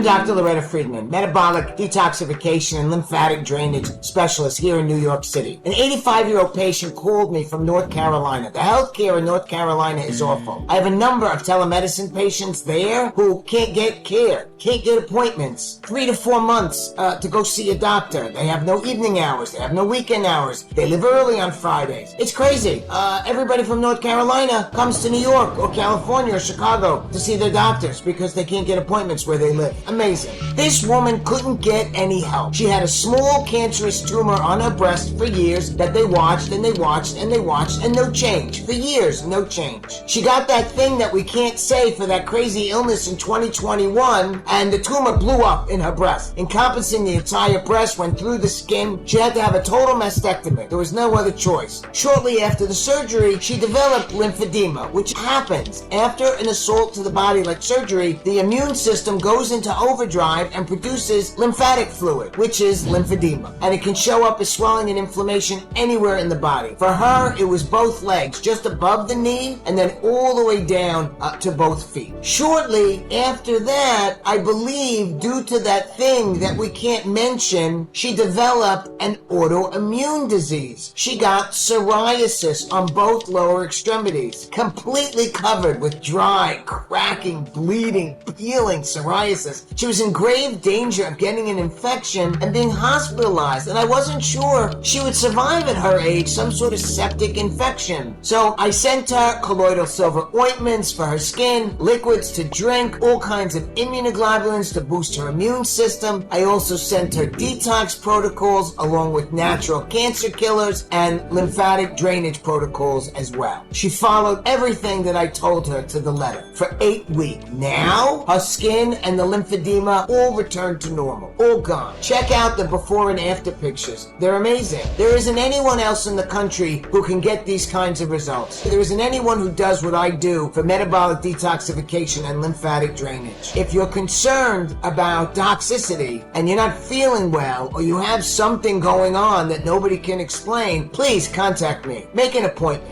I'm Dr. Loretta Friedman, metabolic detoxification and lymphatic drainage specialist here in New York City. An 85-year-old patient called me from North Carolina. The healthcare in North Carolina is awful. I have a number of telemedicine patients there who can't get care, can't get appointments. 3 to 4 months to go see a doctor. They have no evening hours. They have no weekend hours. They live early on Fridays. It's crazy. Everybody from North Carolina comes to New York or California or Chicago to see their doctors because they can't get appointments where they live. Amazing. This woman couldn't get any help. She had a small cancerous tumor on her breast for years that they watched and they watched and they watched and no change. For years, no change. She got that thing that we can't say for that crazy illness in 2021 and the tumor blew up in her breast, encompassing the entire breast, went through the skin. She had to have a total mastectomy. There was no other choice. Shortly after the surgery, she developed lymphedema, which happens after an assault to the body like surgery. The immune system goes into overdrive and produces lymphatic fluid, which is lymphedema. And it can show up as swelling and inflammation anywhere in the body. For her, it was both legs, just above the knee, and then all the way down to both feet. Shortly after that, I believe due to that thing that we can't mention, she developed an autoimmune disease. She got psoriasis on both lower extremities, completely covered with dry, cracking, bleeding, peeling psoriasis. She was in grave danger of getting an infection and being hospitalized, and I wasn't sure she would survive at her age, some sort of septic infection. So I sent her colloidal silver ointments for her skin, liquids to drink, all kinds of immunoglobulins to boost her immune system. I also sent her detox protocols along with natural cancer killers and lymphatic drainage protocols as well. She followed everything that I told her to the letter for 8 weeks. Now, her skin and the lymphedema all returned to normal, all gone. Check out the before and after pictures. They're amazing. There isn't anyone else in the country who can get these kinds of results. There isn't anyone who does what I do for metabolic detoxification and lymphatic drainage. If you're concerned about toxicity and you're not feeling well or you have something going on that nobody can explain, please contact me. Make an appointment.